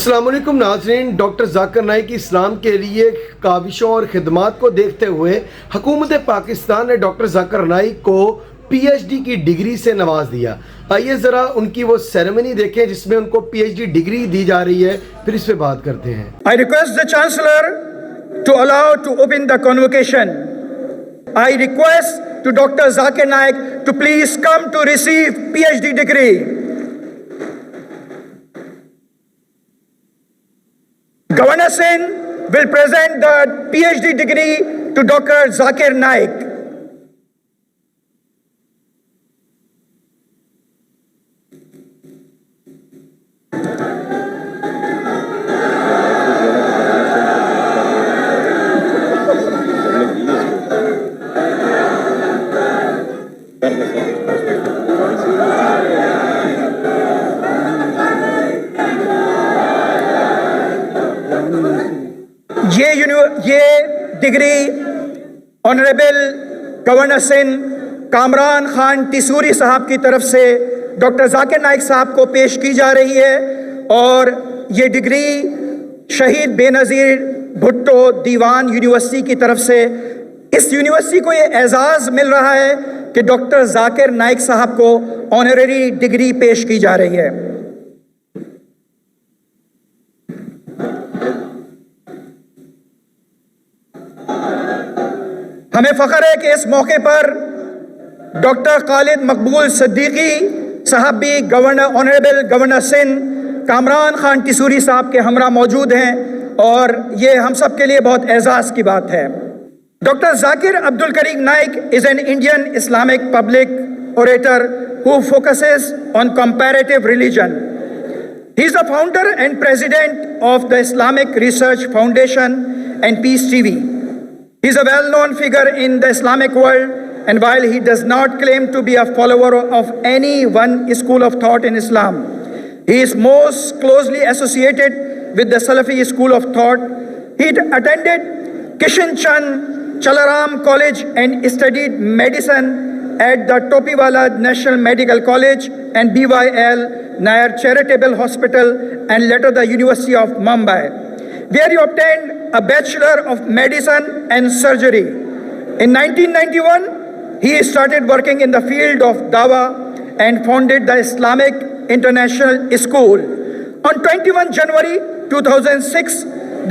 السلام علیکم ناظرین، ڈاکٹر ذاکر نائک اسلام کے لیے کاوشوں اور خدمات کو دیکھتے ہوئے حکومت پاکستان نے ڈاکٹر ذاکر نائک کو پی ایچ ڈی کی ڈگری سے نواز دیا۔ آئیے ذرا ان کی وہ سیریمنی دیکھیں جس میں ان کو پی ایچ ڈی ڈگری دی جا رہی ہے، پھر اس پہ بات کرتے ہیں۔ I request the Chancellor to allow to open the convocation. I request to Dr. Zakir Naik to please come to receive PhD degree. Governor Singh will present the PhD degree to Dr. Zakir Naik. یہ degree honourable governor Sindh Kamran Khan Tessori صاحب کی طرف سے doctor Zakir Naik صاحب کو پیش کی جا رہی ہے، اور یہ ڈگری شہید بے نظیر بھٹو دیوان یونیورسٹی کی طرف سے اس یونیورسٹی کو یہ اعزاز مل رہا ہے کہ ڈاکٹر ذاکر نائک صاحب کو آنریری ڈگری پیش کی جا رہی ہے۔ ہمیں فخر ہے کہ اس موقع پر ڈاکٹر خالد مقبول صدیقی صاحب بھی آنریبل گورنر سندھ کامران خان ٹیسوری صاحب کے ہمراہ موجود ہیں، اور یہ ہم سب کے لیے بہت اعزاز کی بات ہے۔ ڈاکٹر ذاکر عبد الکریم Naik is an Indian Islamic public orator who focuses on comparative religion. He is the founder and president of the Islamic Research Foundation and Peace TV. He is a well-known figure in the Islamic world, and while he does not claim to be a follower of any one school of thought in Islam, he is most closely associated with the Salafi school of thought. He attended Kishan Chand Chalaram College and studied medicine at the Topiwala National Medical College and BYL Nair Charitable Hospital, and later the University of Mumbai, where he obtained a Bachelor of Medicine and Surgery. In 1991, he started working in the field of Dawah and founded the Islamic International School. On 21 January 2006,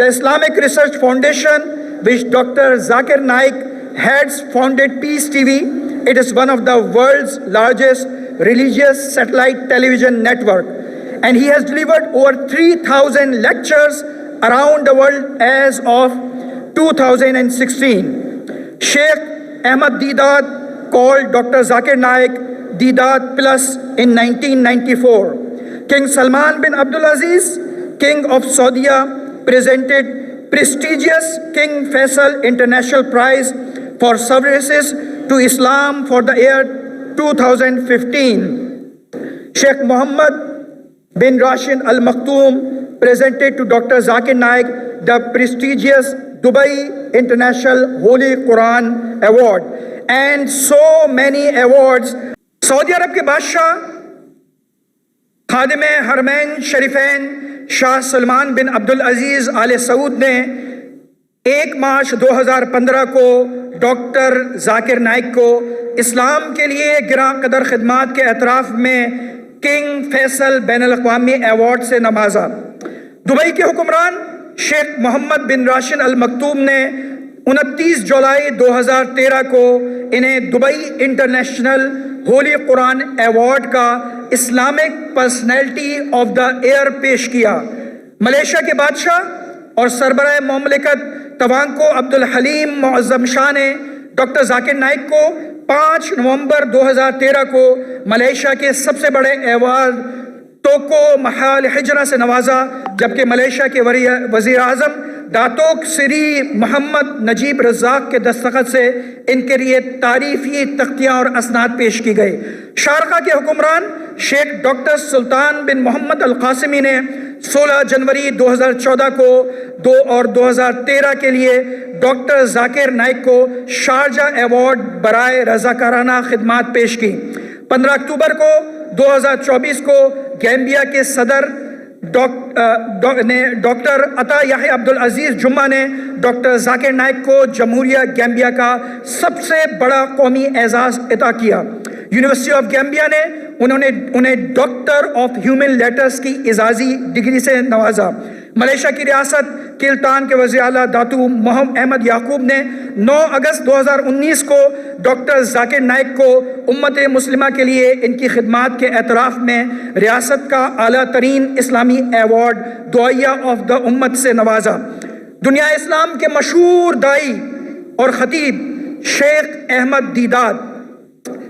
the Islamic Research Foundation, which Dr. Zakir Naik heads, founded Peace TV. It is one of the world's largest religious satellite television network, and he has delivered over 3,000 lectures around the world as of 2016. Sheikh Ahmad Deedat called Dr. Zakir Naik Deedat Plus in 1994. King Salman bin Abdulaziz, King of Saudi, presented prestigious King Faisal International Prize for services to Islam for the year 2015. Sheikh Mohammed bin Rashid Al Maktoum presented to Dr. Zakir Naik the prestigious Dubai International Holy Quran Award, and so many awards. سعودی عرب کے بادشاہ خادم حرمین شریفین شاہ سلمان بن عبدالعزیز آل سعود نے 1 مارچ 2015 کو doctor Zakir Naik کو اسلام کے لیے گراں قدر خدمات کے اعتراف میں کنگ فیصل بین الاقوامی ایوارڈ سے نوازا۔ دبئی کے حکمران شیخ محمد بن راشد المکتوم نے 29 جولائی 2013 کو انہیں دبئی انٹرنیشنل ہولی قرآن ایوارڈ کا Islamic personality of the year پیش کیا۔ ملیشیا کے بادشاہ اور سربراہ مملکت توانکو عبدالحلیم معظم شاہ نے ڈاکٹر ذاکر نائک کو 5 نومبر 2013 کو ملیشیا کے سب سے بڑے ایوارڈ توکو محال ہجرہ سے نوازا، جبکہ ملیشیا کے وزیر اعظم داتوک سری محمد نجیب رزاق کے دستخط سے ان کے لیے تعریفی تختیاں اور اسناد پیش کی گئی۔ شارقہ کے حکمران شیخ ڈاکٹر سلطان بن محمد القاسمی نے 16 جنوری 2014 کو 2 اور 2013 کے لیے ڈاکٹر ذاکر نائک کو شارجہ ایوارڈ برائے رضاکارانہ خدمات پیش کی۔ 15 اکتوبر کو 2024 کو گیمبیا کے صدر ڈاکٹر عطا یحییٰ عبدالعزیز جمعہ نے ڈاکٹر ذاکر نائک کو جمہوریہ گیمبیا کا سب سے بڑا قومی اعزاز عطا کیا۔ یونیورسٹی آف گیمبیا نے انہیں ڈاکٹر آف ہیومن لیٹرز کی اعزازی ڈگری سے نوازا۔ ملیشیا کی ریاست کلتان کے وزیر اعلیٰ داتو محمد احمد یعقوب نے 9 اگست 2019 کو ڈاکٹر ذاکر نائک کو امت مسلمہ کے لیے ان کی خدمات کے اعتراف میں ریاست کا اعلیٰ ترین اسلامی ایوارڈ دعائیہ آف دا امت سے نوازا۔ دنیا اسلام کے مشہور دائی اور خطیب شیخ احمد دیداد،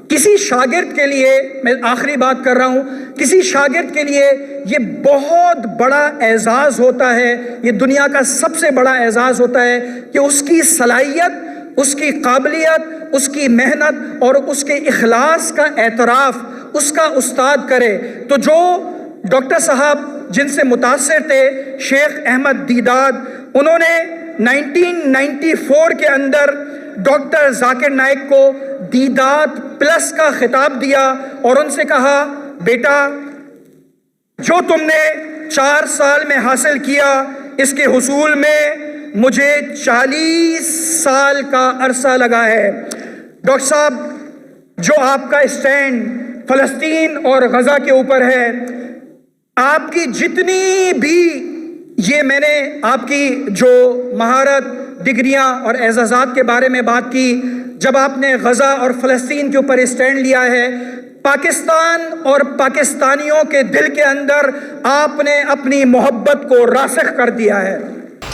کسی شاگرد کے لیے، میں آخری بات کر رہا ہوں، کسی شاگرد کے لیے یہ بہت بڑا اعزاز ہوتا ہے، یہ دنیا کا سب سے بڑا اعزاز ہوتا ہے کہ اس کی صلاحیت، اس کی قابلیت، اس کی محنت اور اس کے اخلاص کا اعتراف اس کا استاد کرے۔ تو جو ڈاکٹر صاحب جن سے متاثر تھے شیخ احمد دیداد، انہوں نے 1994 کے اندر ڈاکٹر ذاکر نائک کو دیداد پلس کا خطاب دیا اور ان سے کہا، بیٹا جو تم نے 4 سال میں حاصل کیا، اس کے حصول میں مجھے 40 سال کا عرصہ لگا ہے۔ ڈاکٹر صاحب، جو آپ کا اسٹینڈ فلسطین اور غزہ کے اوپر ہے، آپ کی جتنی بھی، یہ میں نے آپ کی جو مہارت، ڈگریاں اور اعزازات کے بارے میں بات کی، جب آپ نے غزہ اور فلسطین کے اوپر اسٹینڈ لیا ہے، پاکستان اور پاکستانیوں کے دل کے اندر آپ نے اپنی محبت کو راسخ کر دیا ہے۔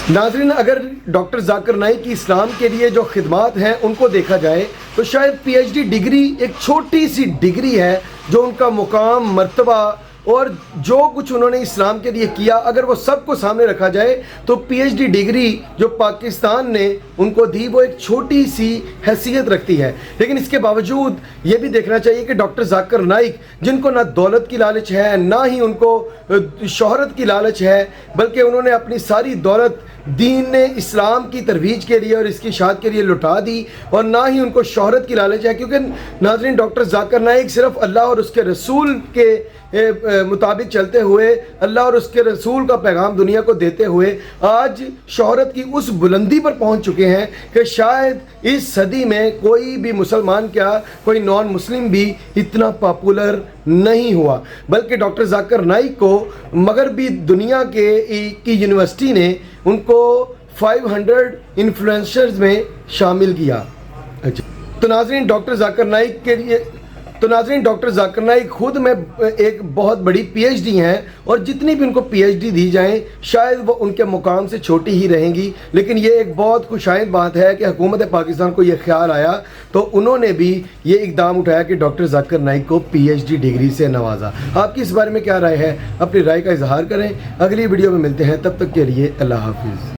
ناظرین، اگر ڈاکٹر ذاکر نائک کی اسلام کے لیے جو خدمات ہیں ان کو دیکھا جائے تو شاید پی ایچ ڈی ڈگری ایک چھوٹی سی ڈگری ہے، جو ان کا مقام، مرتبہ اور جو کچھ انہوں نے اسلام کے لیے کیا، اگر وہ سب کو سامنے رکھا جائے تو پی ایچ ڈی ڈگری جو پاکستان نے ان کو دی وہ ایک چھوٹی سی حیثیت رکھتی ہے۔ لیکن اس کے باوجود یہ بھی دیکھنا چاہیے کہ ڈاکٹر ذاکر نائک، جن کو نہ دولت کی لالچ ہے، نہ ہی ان کو شہرت کی لالچ ہے، بلکہ انہوں نے اپنی ساری دولت دین اسلام کی ترویج کے لیے اور اس کی اشاعت کے لیے لٹا دی، اور نہ ہی ان کو شہرت کی لالچ ہے، کیونکہ ناظرین ڈاکٹر ذاکر نائک صرف اللہ اور اس کے رسول کے مطابق چلتے ہوئے، اللہ اور اس کے رسول کا پیغام دنیا کو دیتے ہوئے آج شہرت کی اس بلندی پر پہنچ چکے ہیں کہ شاید اس صدی میں کوئی بھی مسلمان، کیا کوئی نان مسلم بھی اتنا پاپولر نہیں ہوا، بلکہ ڈاکٹر ذاکر نائک کو مغربی دنیا کی یونیورسٹی نے ان کو 500 انفلوئنسرز میں شامل کیا۔ تو ناظرین ڈاکٹر ذاکر نائک خود میں ایک بہت بڑی پی ایچ ڈی ہیں، اور جتنی بھی ان کو پی ایچ ڈی دی جائیں شاید وہ ان کے مقام سے چھوٹی ہی رہیں گی۔ لیکن یہ ایک بہت خوشائند بات ہے کہ حکومت پاکستان کو یہ خیال آیا تو انہوں نے بھی یہ اقدام اٹھایا کہ ڈاکٹر ذاکر نائک کو پی ایچ ڈی ڈگری سے نوازا۔ آپ کی اس بارے میں کیا رائے ہے؟ اپنی رائے کا اظہار کریں۔ اگلی ویڈیو میں ملتے ہیں، تب تک کے لیے اللہ حافظ۔